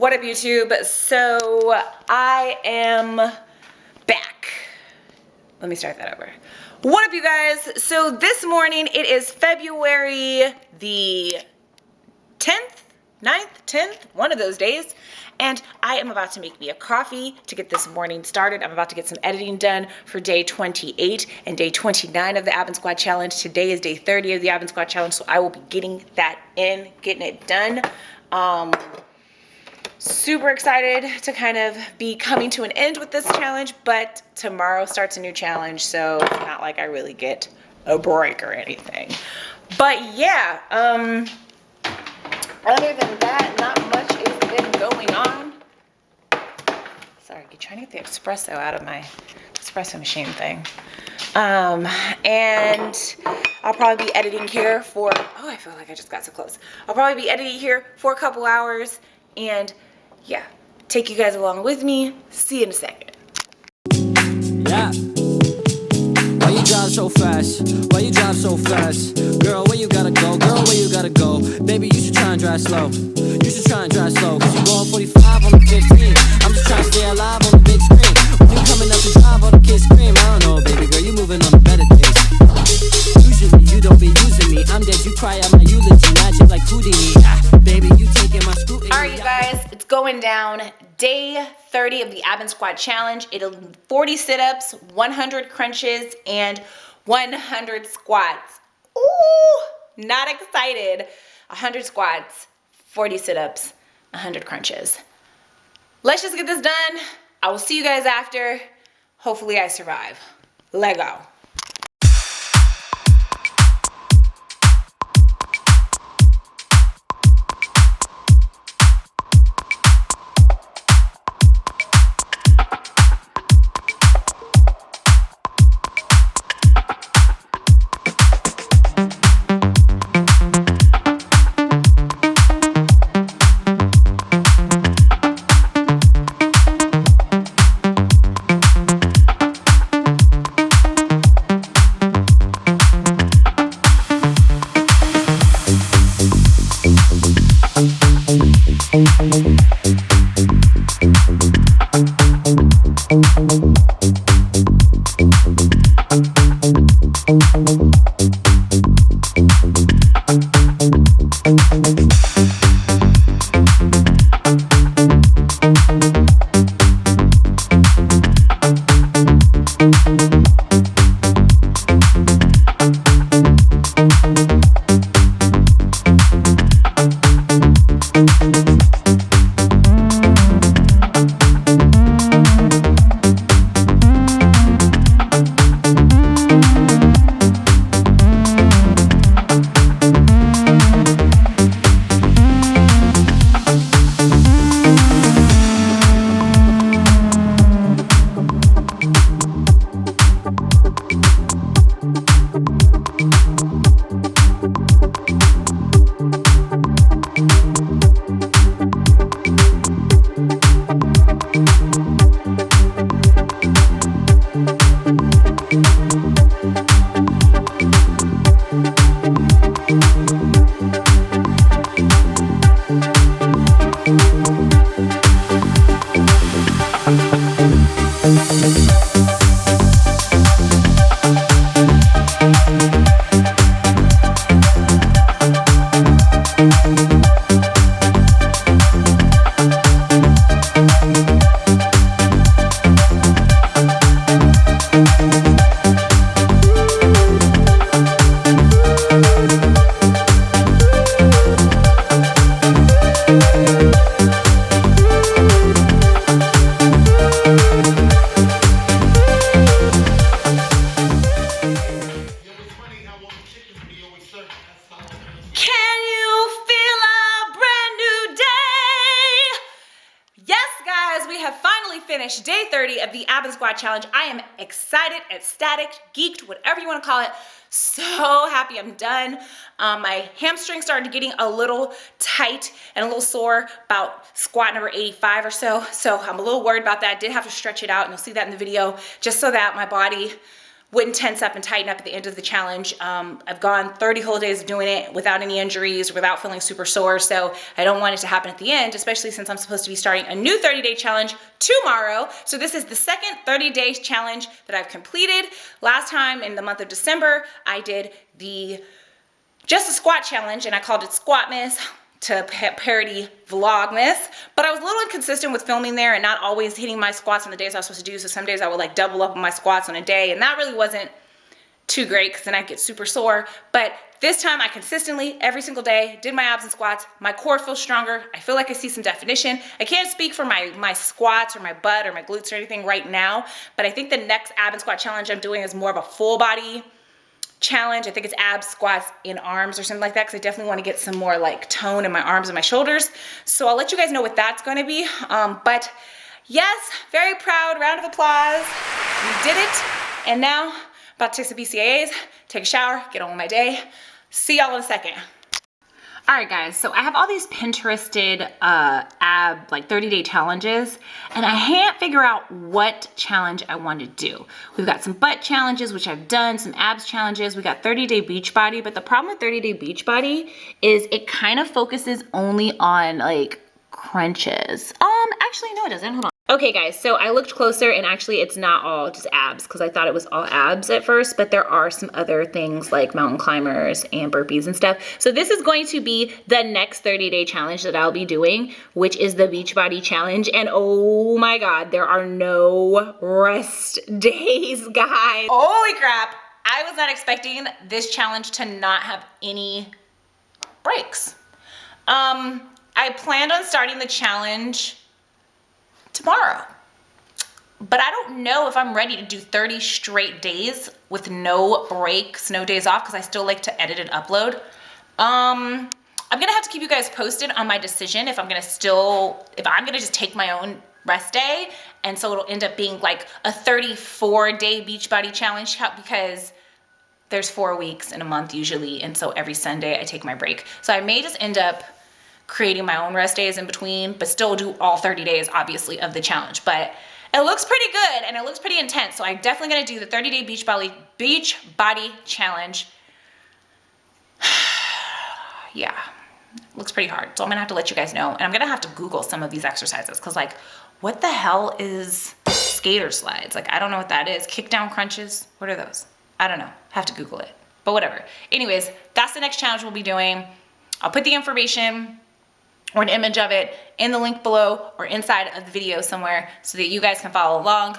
What up, YouTube? So I am back. Let me start that over. What up, you guys? So this morning, it is February the 10th, 9th, 10th, one of those days. And I am about to make me a coffee to get this morning started. I'm about to get some editing done for day 28 and day 29 of the Ab and Squat Challenge. Today is day 30 of the Ab and Squat Challenge, so I will be getting that in, getting it done. Super excited to kind of be coming to an end with this challenge, but tomorrow starts a new challenge, so it's not like I really get a break or anything. But yeah, other than that, not much has been going on. Sorry, I'm trying to get the espresso out of my espresso machine thing. And I'll probably be editing here for, oh, I feel like I just got so close. I'll probably be editing here for a couple hours and yeah, take you guys along with me. See you in a second. Yeah. Why you drive so fast? Why you drive so fast? Girl, where you gotta go? Girl, where you gotta go? Baby, you should try and drive slow. You should try and drive slow. Cause you going 45 on the 15. I'm just trying to stay alive on the big screen. When you coming up to drive, all the kids scream. I don't know, baby girl, you moving on the better days. Usually you don't be using me. I'm dead, you cry at my eulogy. Magic like Houdini. Baby, you taking my scrutiny. Alright, you guys, it's going down. Day 30 of the Ab and Squat Challenge. It'll 40 sit-ups, 100 crunches, and 100 squats. Ooh, not excited. 100 squats, 40 sit-ups, 100 crunches. Let's just get this done. I will see you guys after. Hopefully I survive. Let go. Day 30 of the Ab and Squat Challenge. I am excited, ecstatic, geeked, whatever you want to call it. So happy I'm done. My hamstring started getting a little tight and a little sore about squat number 85 or so. So I'm a little worried about that. I did have to stretch it out, and you'll see that in the video, just so that my body wouldn't tense up and tighten up at the end of the challenge. I've gone 30 whole days doing it without any injuries, without feeling super sore. So I don't want it to happen at the end, especially since I'm supposed to be starting a new 30-day challenge tomorrow. So this is the second 30-day challenge that I've completed. Last time in the month of December, I did just a squat challenge and I called it Squatmas to parody Vlogmas, but I was a little inconsistent with filming there and not always hitting my squats on the days I was supposed to do. So some days I would like double up on my squats on a day, and that really wasn't too great because then I'd get super sore. But this time I consistently, every single day, did my abs and squats. My core feels stronger. I feel like I see some definition. I can't speak for my squats or my butt or my glutes or anything right now, but I think the next ab and squat challenge I'm doing is more of a full body challenge. I think it's abs, squats, in arms or something like that, because I definitely want to get some more like tone in my arms and my shoulders. So I'll let you guys know what that's going to be. But yes, very proud. Round of applause. We did it. And now about to take some BCAAs, take a shower, get on with my day. See y'all in a second. All right, guys, so I have all these Pinterested ab, like 30-day challenges, and I can't figure out what challenge I want to do. We've got some butt challenges, which I've done, some abs challenges. We got 30-day Beachbody, but the problem with 30-day Beachbody is it kind of focuses only on like crunches. Actually, no, it doesn't. Hold on. Okay, guys, so I looked closer and actually it's not all just abs because I thought it was all abs at first, but there are some other things like mountain climbers and burpees and stuff. So this is going to be the next 30-day challenge that I'll be doing, which is the Beachbody challenge. And oh my God, there are no rest days, guys. Holy crap. I was not expecting this challenge to not have any breaks. I planned on starting the challenge tomorrow, but I don't know if I'm ready to do 30 straight days with no breaks, no days off, because I still like to edit and upload. I'm gonna have to keep you guys posted on my decision if I'm gonna just take my own rest day, and so it'll end up being like a 34-day Beachbody challenge, because there's 4 weeks in a month usually, and so every Sunday I take my break. So I may just end up creating my own rest days in between, but still do all 30 days, obviously, of the challenge. But it looks pretty good and it looks pretty intense. So I'm definitely gonna do the 30-day Beachbody challenge. Yeah, looks pretty hard. So I'm gonna have to let you guys know. And I'm gonna have to Google some of these exercises, because like, what the hell is skater slides? Like, I don't know what that is. Kick down crunches, what are those? I don't know, have to Google it, but whatever. Anyways, that's the next challenge we'll be doing. I'll put the information or an image of it in the link below or inside of the video somewhere so that you guys can follow along.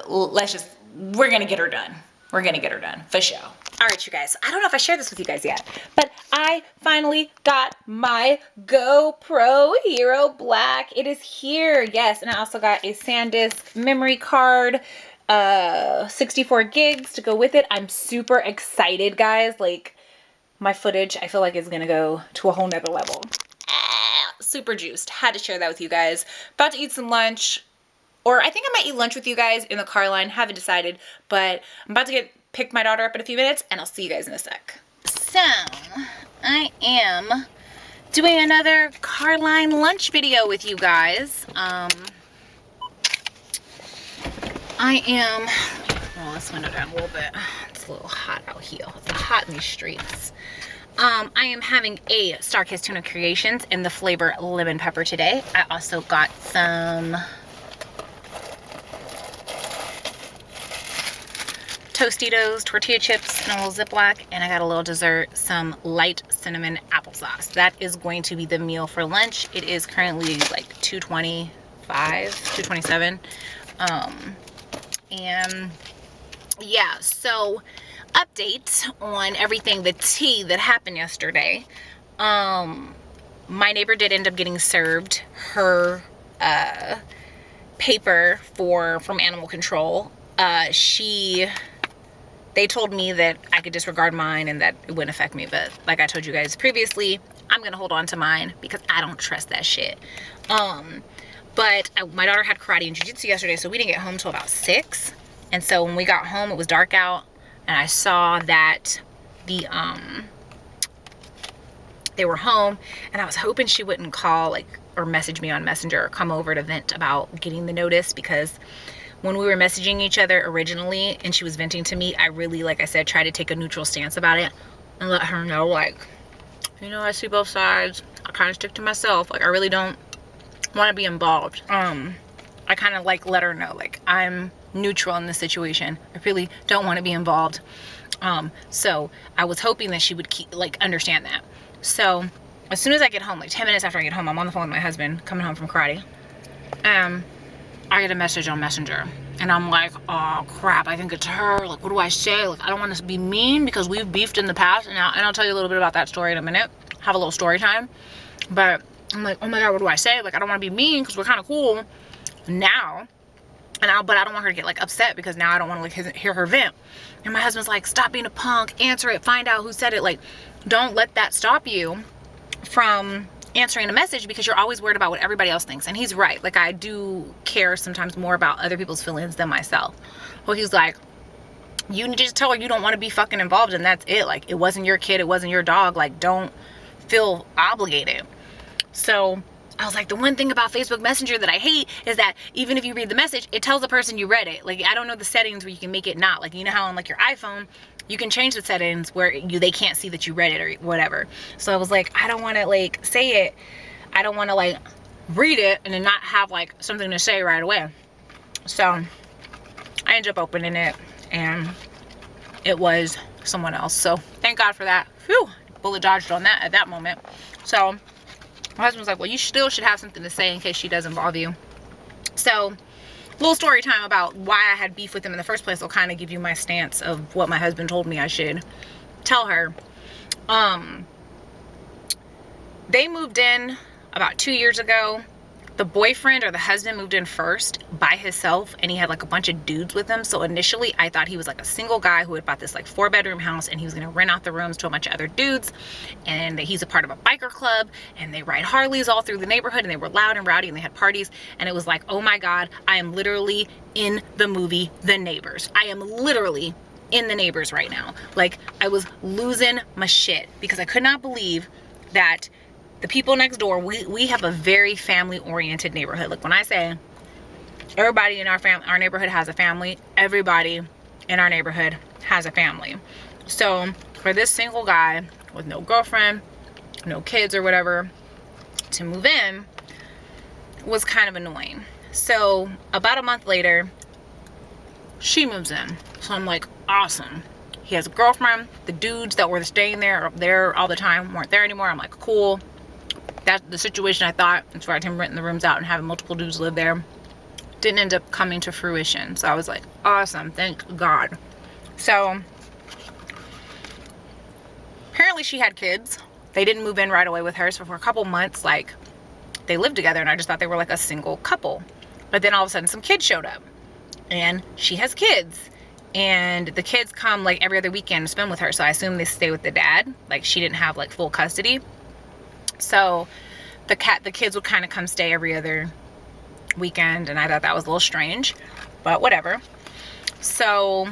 We're gonna get her done. We're gonna get her done, for sure. All right, you guys, I don't know if I shared this with you guys yet, but I finally got my GoPro Hero Black. It is here, yes, and I also got a SanDisk memory card, 64 gigs to go with it. I'm super excited, guys. Like, my footage, I feel like, is gonna go to a whole nother level. Super juiced. Had to share that with you guys. About to eat some lunch, or I think I might eat lunch with you guys in the car line. Haven't decided, but I'm about to pick my daughter up in a few minutes, and I'll see you guys in a sec. So, I am doing another car line lunch video with you guys. Roll this window down a little bit. It's a little hot out here. It's hot in these streets. I am having a Starkist Tuna Creations in the flavor lemon pepper today. I also got some Tostitos tortilla chips in a little Ziploc, and I got a little dessert, some light cinnamon applesauce. That is going to be the meal for lunch. It is currently like 2:25, 2:27. And yeah, so update on everything, the tea that happened yesterday. My neighbor did end up getting served her paper from animal control. They told me that I could disregard mine and that it wouldn't affect me, but like I told you guys previously, I'm gonna hold on to mine because I don't trust that shit. But my daughter had karate and jiu-jitsu yesterday, so we didn't get home till about 6. And so when we got home, it was dark out, and I saw that they were home, and I was hoping she wouldn't call or message me on Messenger or come over to vent about getting the notice, because when we were messaging each other originally and she was venting to me, I really, like I said, tried to take a neutral stance about it and let her know, like, you know, I see both sides. I kind of stick to myself. Like, I really don't want to be involved. I kind of like let her know, like, I'm neutral in this situation. I really don't want to be involved. So I was hoping that she would understand that. So as soon as I get home, like 10 minutes after I get home, I'm on the phone with my husband coming home from karate. I get a message on Messenger and I'm like, oh crap, I think it's her. Like, what do I say? Like, I don't want to be mean because we've beefed in the past, and I'll tell you a little bit about that story in a minute. Have a little story time. But I'm like, oh my God, what do I say? Like, I don't want to be mean because we're kind of cool now. But I don't want her to get like upset because now I don't want to like hear her vent. And my husband's like, stop being a punk, answer it, find out who said it. Like, don't let that stop you from answering a message because you're always worried about what everybody else thinks. And he's right. Like, I do care sometimes more about other people's feelings than myself. Well, he's like, you need to just tell her you don't want to be fucking involved, and that's it. Like, it wasn't your kid, it wasn't your dog. Like, don't feel obligated. So I was like, the one thing about Facebook Messenger that I hate is that even if you read the message, it tells the person you read it. Like, I don't know the settings where you can make it not. Like, you know how on like your iPhone, you can change the settings where they can't see that you read it or whatever. So I was like, I don't want to like say it. I don't want to like read it and then not have like something to say right away. So I ended up opening it and it was someone else. So thank God for that. Phew, bullet dodged on that at that moment. So my husband was like, well, you still should have something to say in case she does involve you. So little story time about why I had beef with him in the first place will kind of give you my stance of what my husband told me I should tell her. They moved in about 2 years ago. The boyfriend or the husband moved in first by himself, and he had like a bunch of dudes with him. So initially I thought he was like a single guy who had bought this like 4-bedroom house, and he was gonna rent out the rooms to a bunch of other dudes, and he's a part of a biker club, and they ride Harleys all through the neighborhood, and they were loud and rowdy, and they had parties, and it was like, oh my God, I am literally in the movie The Neighbors. I am literally in The Neighbors right now. Like, I was losing my shit because I could not believe that the people next door, we have a very family-oriented neighborhood. Like, when I say everybody in our neighborhood has a family, everybody in our neighborhood has a family. So for this single guy with no girlfriend, no kids or whatever, to move in was kind of annoying. So about a month later, she moves in. So I'm like, awesome. He has a girlfriend. The dudes that were staying there all the time weren't there anymore. I'm like, cool. That's the situation I thought, as far as him renting the rooms out and having multiple dudes live there, didn't end up coming to fruition. So I was like, awesome, thank God. So apparently she had kids. They didn't move in right away with her. So for a couple months, like, they lived together, and I just thought they were like a single couple. But then all of a sudden some kids showed up, and she has kids, and the kids come like every other weekend to spend with her. So I assume they stay with the dad. Like, she didn't have like full custody. So the kids would kind of come stay every other weekend, and I thought that was a little strange, but whatever. So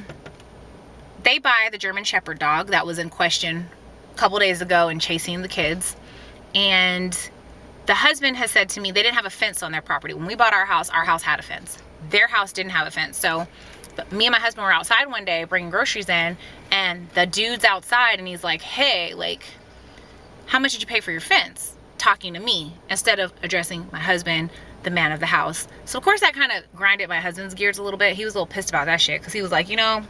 they buy the German Shepherd dog that was in question a couple days ago and chasing the kids. And the husband has said to me they didn't have a fence on their property. When we bought our house had a fence. Their house didn't have a fence. So me and my husband were outside one day bringing groceries in, and the dude's outside, and he's like, hey, like, how much did you pay for your fence? Talking to me instead of addressing my husband, the man of the house. So of course that kind of grinded my husband's gears a little bit. He was a little pissed about that shit because he was like, you know,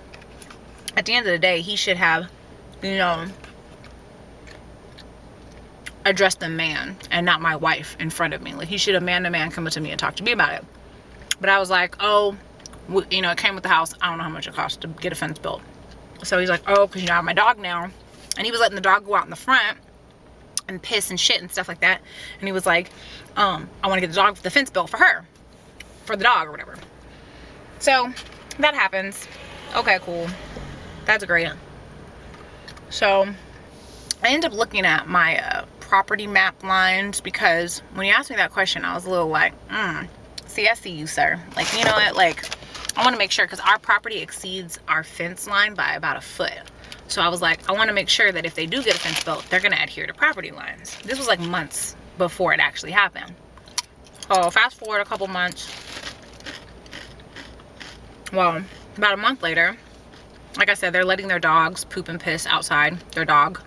at the end of the day, he should have, you know, addressed the man and not my wife in front of me. Like, he should have man-to-man come up to me and talk to me about it. But I was like, oh, you know, it came with the house. I don't know how much it cost to get a fence built. So he's like, oh, because, you know, I have my dog now. And he was letting the dog go out in the front and piss and shit and stuff like that. And he was like, I want to get the fence built for her, for the dog or whatever. So that happens. Okay, cool. That's great. So I ended up looking at my property map lines, because when you asked me that question, I was a little like, see, I see you, sir. Like, you know what? Like, I want to make sure, because our property exceeds our fence line by about a foot. So I was like, I want to make sure that if they do get a fence built, they're going to adhere to property lines. This was like months before it actually happened. Oh, fast forward a couple months. Well, about a month later, like I said, they're letting their dogs poop and piss outside, their dog.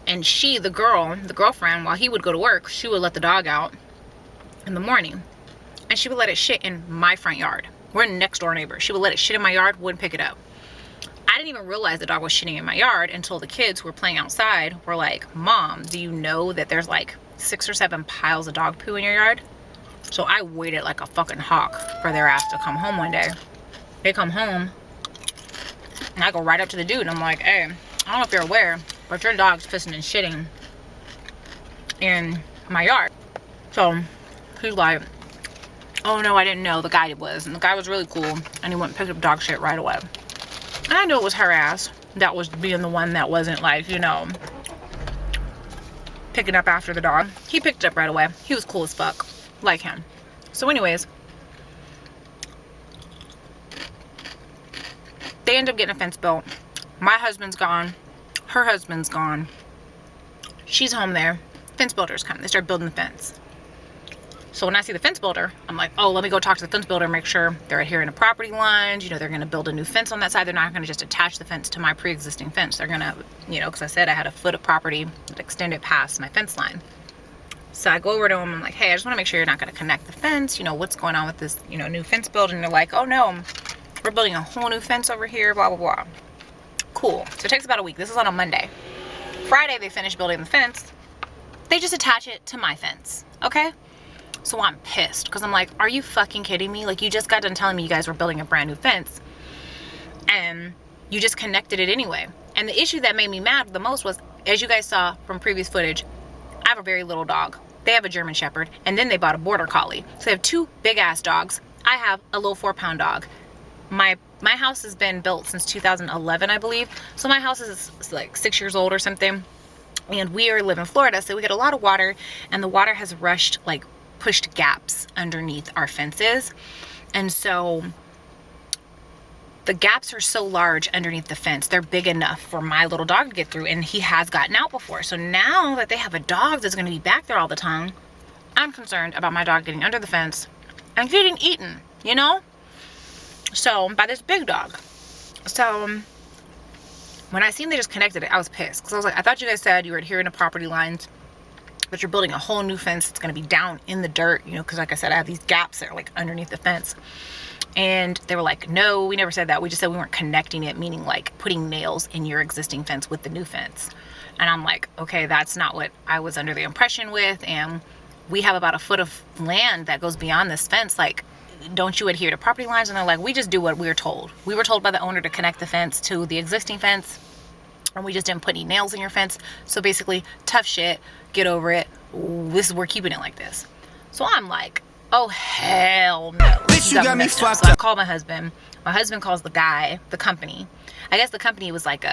And she, the girlfriend, while he would go to work, she would let the dog out in the morning. And she would let it shit in my front yard. We're next door neighbors. She would let it shit in my yard, wouldn't pick it up. I didn't even realize the dog was shitting in my yard until the kids who were playing outside were like, Mom, do you know that there's like 6 or 7 piles of dog poo in your yard? So I waited like a fucking hawk for their ass to come home one day. They come home, and I go right up to the dude, and I'm like, hey, I don't know if you're aware, but your dog's pissing and shitting in my yard. So he's like, oh no, I didn't know. The guy was, and the guy was really cool, and he went and picked up dog shit right away. And I knew it was her ass that was being the one that wasn't like, you know, picking up after the dog. He picked it up right away. He was cool as fuck. Like him. So anyways, they end up getting a fence built. My husband's gone. Her husband's gone. She's home there. Fence builders come. They start building the fence. So when I see the fence builder, I'm like, oh, let me go talk to the fence builder and make sure they're adhering to property lines. You know, they're going to build a new fence on that side. They're not going to just attach the fence to my pre-existing fence. They're going to, you know, because I said I had a foot of property that extended past my fence line. So I go over to them. I'm like, hey, I just want to make sure you're not going to connect the fence. You know, what's going on with this, you know, new fence build? And they're like, oh, no, we're building a whole new fence over here, blah, blah, blah. Cool. So it takes about a week. This is on a Monday. Friday, they finish building the fence. They just attach it to my fence. Okay? So I'm pissed because I'm like, are you fucking kidding me? Like, you just got done telling me you guys were building a brand new fence and you just connected it anyway. And the issue that made me mad the most was, as you guys saw from previous footage, I have a very little dog. They have a German Shepherd, and then they bought a Border Collie. So they have 2 big ass dogs. I have a little 4-pound dog. My house has been built since 2011, I believe. So my house is like 6 years old or something. And we live in Florida, so we get a lot of water, and the water has rushed, like, pushed gaps underneath our fences. And so the gaps are so large underneath the fence, they're big enough for my little dog to get through, and he has gotten out before. So now that they have a dog that's going to be back there all the time, I'm concerned about my dog getting under the fence and getting eaten, you know? So, by this big dog. So when I seen they just connected it, I was pissed, because I was like, I thought you guys said you were adhering to property lines, but you're building a whole new fence. It's going to be down in the dirt, you know, because like I said, I have these gaps that are like underneath the fence. And they were like, no, we never said that. We just said we weren't connecting it, meaning like putting nails in your existing fence with the new fence. And I'm like, okay, that's not what I was under the impression with. And we have about a foot of land that goes beyond this fence. Like, don't you adhere to property lines? And they're like, we just do what we were told. We were told by the owner to connect the fence to the existing fence, and we just didn't put any nails in your fence. So basically, tough shit, get over it. We're keeping it like this. So I'm like, oh hell no. Bitch, you got me fucked up. So I call my husband. My husband calls the guy, the company. I guess the company was like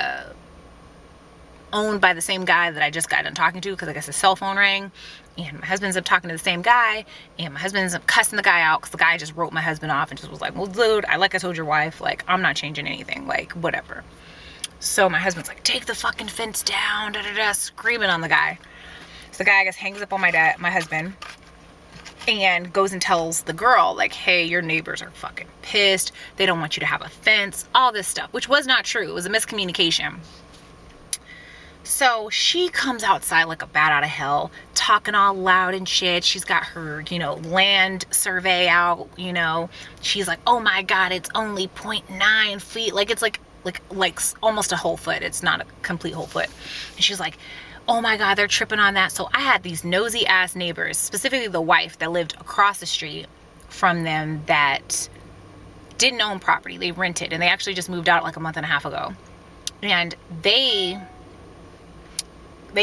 owned by the same guy that I just got done talking to, because I guess his cell phone rang, and my husband's up talking to the same guy, and my husband's up cussing the guy out because the guy just wrote my husband off and just was like, well, dude, I told your wife, like, I'm not changing anything, like, whatever. So my husband's like, take the fucking fence down, da da da, screaming on the guy. So the guy, I guess, hangs up on my husband, and goes and tells the girl, like, hey, your neighbors are fucking pissed. They don't want you to have a fence, all this stuff, which was not true. It was a miscommunication. So she comes outside like a bat out of hell, talking all loud and shit. She's got her, you know, land survey out, you know. She's like, oh my God, it's only 0.9 feet. Like, it's like almost a whole foot. It's not a complete whole foot. And she's like, oh my God, they're tripping on that. So I had these nosy ass neighbors, specifically the wife that lived across the street from them, that didn't own property. They rented, and they actually just moved out like a month and a half ago. And they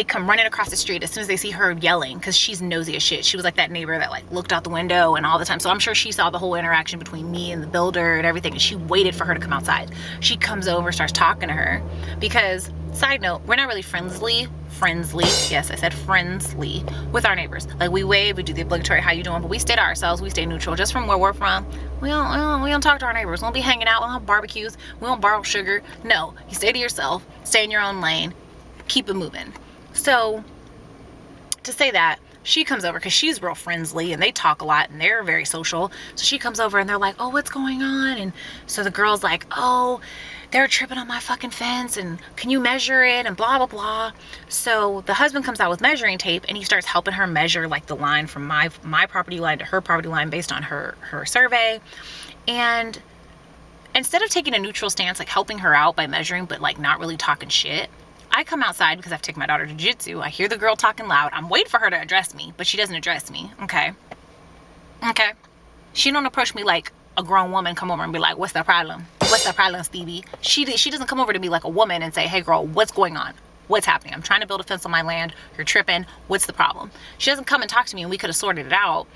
come running across the street as soon as they see her yelling, because she's nosy as shit. She was like that neighbor that like looked out the window and all the time. So I'm sure she saw the whole interaction between me and the builder and everything, and she waited for her to come outside. She comes over, starts talking to her, because, side note, we're not really friendly, yes, I said friendly, with our neighbors. Like, we wave, we do the obligatory how you doing, but we stay to ourselves, we stay neutral. Just from where we're from, we don't talk to our neighbors. We don't be hanging out, we don't have barbecues, we don't borrow sugar. No, you stay to yourself, stay in your own lane, keep it moving. So, to say that, she comes over because she's real friendly and they talk a lot and they're very social. So she comes over and they're like, oh, what's going on? And so the girl's like, oh, they're tripping on my fucking fence and can you measure it and blah, blah, blah. So the husband comes out with measuring tape and he starts helping her measure like the line from my property line to her property line based on her survey. And instead of taking a neutral stance, like helping her out by measuring, but like not really talking shit, I come outside because I've taken my daughter to Jitsu. I hear the girl talking loud. I'm waiting for her to address me, but she doesn't address me. Okay. She don't approach me like a grown woman come over and be like, what's the problem? What's the problem, Stevie? She doesn't come over to me like a woman and say, hey girl, what's going on? What's happening? I'm trying to build a fence on my land. You're tripping. What's the problem? She doesn't come and talk to me and we could have sorted it out.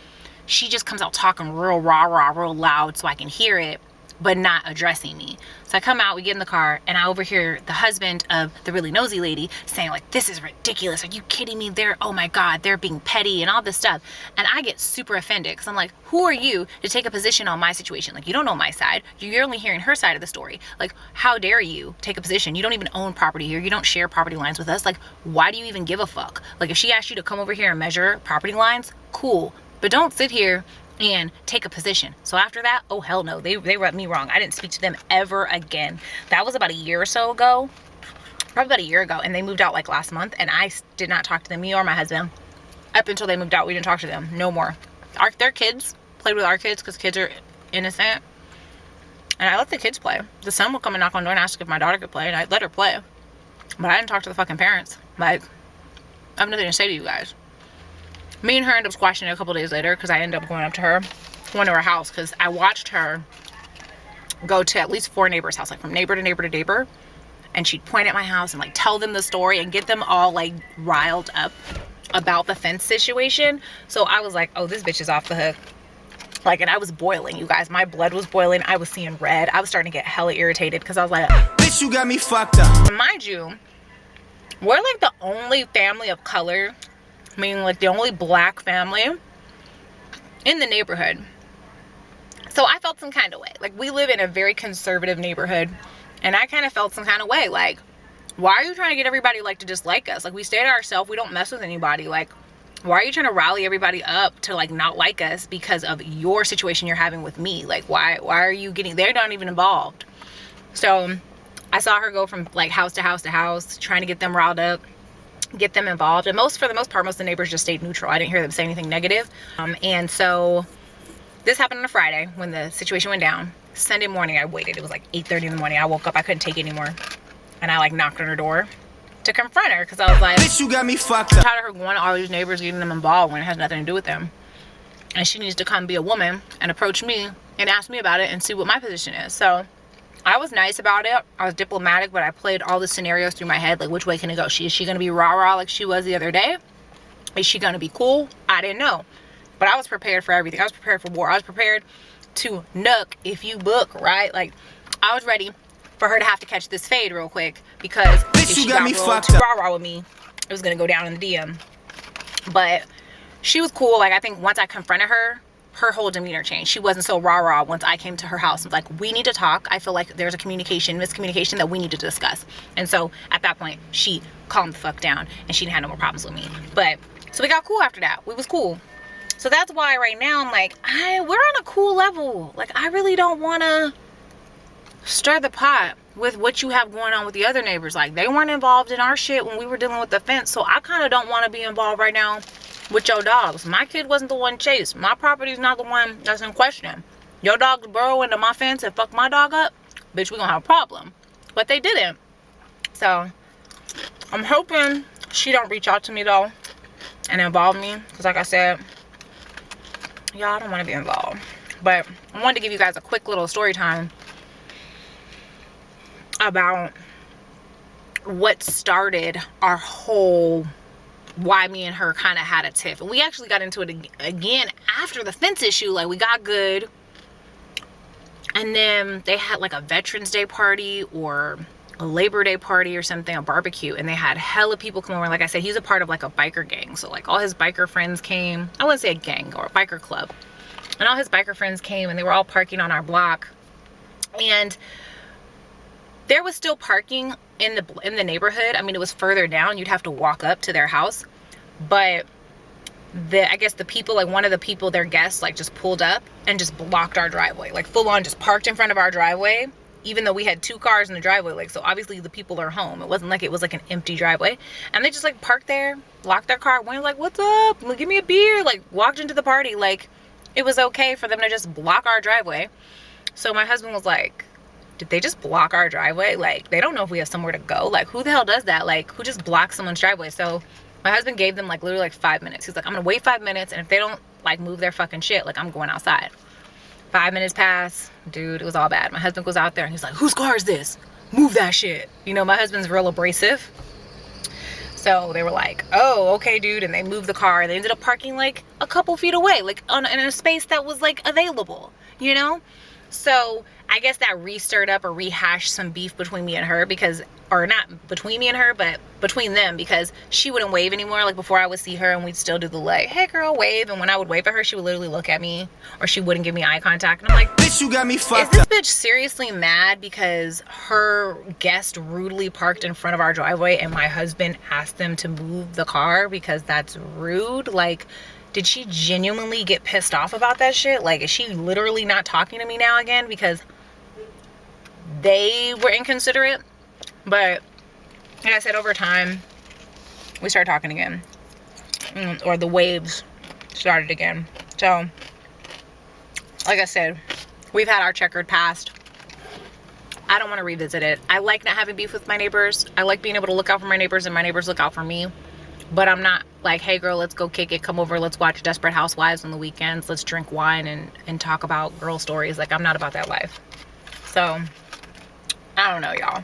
She just comes out talking real rah-rah, real loud so I can hear it, but not addressing me. So I come out, we get in the car, and I overhear the husband of the really nosy lady saying like, this is ridiculous. Are you kidding me? Oh my God, they're being petty and all this stuff. And I get super offended because I'm like, who are you to take a position on my situation? Like, you don't know my side. You're only hearing her side of the story. Like, how dare you take a position? You don't even own property here. You don't share property lines with us. Like, why do you even give a fuck? Like, if she asked you to come over here and measure property lines, cool. But don't sit here and take a position. So after that, oh hell no, they rubbed me wrong. I didn't speak to them ever again. That was about a year or so ago, probably about a year ago, and they moved out like last month, and I did not talk to them, me or my husband. Up until they moved out, we didn't talk to them no more. Their kids played with our kids because kids are innocent, and I let the kids play. The son would come and knock on the door and ask if my daughter could play, and I let her play, but I didn't talk to the fucking parents. Like, I have nothing to say to you guys. Me and her end up squashing it a couple days later because I ended up going up to her, went to her house because I watched her go to at least 4 neighbors' house, like from neighbor to neighbor to neighbor, and she'd point at my house and like tell them the story and get them all like riled up about the fence situation. So I was like, oh, this bitch is off the hook. Like, and I was boiling, you guys. My blood was boiling. I was seeing red. I was starting to get hella irritated because I was like, bitch, you got me fucked up. Mind you, we're like the only family of color, meaning like the only black family in the neighborhood. So I felt some kind of way. Like, we live in a very conservative neighborhood, and I kind of felt some kind of way. Like, why are you trying to get everybody like to dislike us? Like, we stay to ourselves. We don't mess with anybody. Like, why are you trying to rally everybody up to like not like us because of your situation you're having with me? Like, why are you getting, they're not even involved. So I saw her go from like house to house to house, trying to get them riled up, get them involved. And for the most part, most of the neighbors just stayed neutral. I didn't hear them say anything negative. And so this happened on a Friday when the situation went down. Sunday morning, I waited. It was like 8:30 in the morning. I woke up. I couldn't take it anymore. And I like knocked on her door to confront her because I was like, bitch, you got me fucked up. I'm tired of her going to all these neighbors, getting them involved when it has nothing to do with them. And she needs to come be a woman and approach me and ask me about it and see what my position is. So I was nice about it. I was diplomatic, but I played all the scenarios through my head. Like, which way can it go? Is she going to be rah-rah like she was the other day? Is she going to be cool? I didn't know. But I was prepared for everything. I was prepared for war. I was prepared to nuck if you book, right? Like, I was ready for her to have to catch this fade real quick because bitch, if she you got me real fucked up. rah-rah with me, it was going to go down in the DM. But she was cool. Like, I think once I confronted her, her whole demeanor changed. She wasn't so rah-rah once I came to her house. Like, we need to talk. I feel like there's a miscommunication that we need to discuss. And so at that point, she calmed the fuck down and she didn't have no more problems with me. But so we got cool after that. We was cool. So that's why right now I'm like, we're on a cool level. Like, I really don't want to stir the pot with what you have going on with the other neighbors. Like, they weren't involved in our shit when we were dealing with the fence. So I kind of don't want to be involved right now with your dogs. My kid wasn't the one chased. My property's not the one that's in question. Your dogs burrow into my fence and fuck my dog up, bitch, we gonna have a problem. But they didn't. So I'm hoping she don't reach out to me though and involve me, because like I said, y'all, I don't want to be involved. But I wanted to give you guys a quick little story time about what started our whole, why me and her kind of had a tiff. And we actually got into it again after the fence issue. Like, we got good, and then they had like a Veterans Day party or a Labor Day party or something, a barbecue, and they had hella people come over. Like I said, he's a part of like a biker gang, so like all his biker friends came. I wouldn't say a gang, or a biker club. And all his biker friends came, and they were all parking on our block, and there was still parking in the neighborhood. I mean, it was further down. You'd have to walk up to their house. But I guess the people, like one of the people, their guests, like just pulled up and just blocked our driveway, like full on just parked in front of our driveway, even though we had 2 cars in the driveway. Like, so obviously the people are home. It wasn't like it was like an empty driveway, and they just like parked there, locked their car, went like, what's up, like, give me a beer, like walked into the party. Like, it was okay for them to just block our driveway. So my husband was like, did they just block our driveway? Like, they don't know if we have somewhere to go. Like, who the hell does that? Like, who just blocks someone's driveway? So my husband gave them like literally like 5 minutes. He's like, I'm gonna wait 5 minutes, and if they don't like move their fucking shit, like, I'm going outside. 5 minutes pass, dude, it was all bad. My husband goes out there and he's like, whose car is this? Move that shit. You know, my husband's real abrasive. So they were like, oh, okay, dude. And they moved the car. They ended up parking like a couple feet away, like in a space that was like available, you know? So I guess that re-stirred up or rehashed some beef between me and her, because, or not between me and her, but between them, because she wouldn't wave anymore. Like, before, I would see her and we'd still do the like, hey girl, wave. And when I would wave at her, she would literally look at me, or she wouldn't give me eye contact. And I'm like, Bitch, you got me is fucked this up. bitch seriously mad because her guest rudely parked in front of our driveway and my husband asked them to move the car because that's rude? Like, did she genuinely get pissed off about that shit? Like, is she literally not talking to me now again because they were inconsiderate? But like I said, over time, we started talking again. Or the waves started again. So, like I said, we've had our checkered past. I don't want to revisit it. I like not having beef with my neighbors. I like being able to look out for my neighbors and my neighbors look out for me. But I'm not like, hey girl, let's go kick it. Come over, let's watch Desperate Housewives on the weekends. Let's drink wine and talk about girl stories. Like, I'm not about that life. So, I don't know, y'all.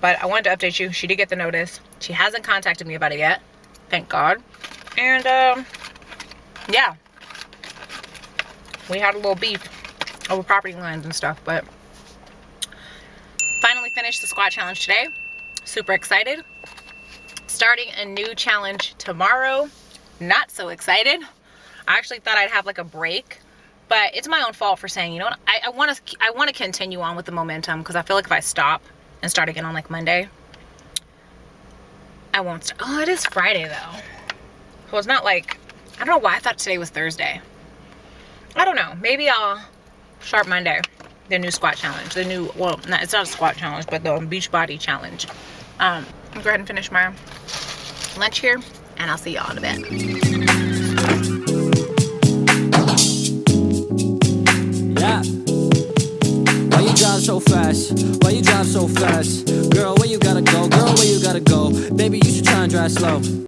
But I wanted to update you. She did get the notice. She hasn't contacted me about it yet. Thank God. And, yeah. We had a little beef over property lines and stuff, but finally finished the squat challenge today. Super excited. Starting a new challenge tomorrow. Not so excited. I actually thought I'd have like a break, but it's my own fault for saying, you know what, I want to continue on with the momentum, because I feel like if I stop and start again on like Monday, I won't start. Oh, it is Friday though. So it's not like, I don't know why I thought today was Thursday. I don't know. Maybe I'll start Monday. The new squat challenge. The new, well, not, it's not a squat challenge, but the beach body challenge. I'll go ahead and finish my lunch here, and I'll see y'all in a bit. Yeah. Why you drive so fast? Why you drive so fast? Girl, where you gotta go? Girl, where you gotta go? Baby, you should try and drive slow.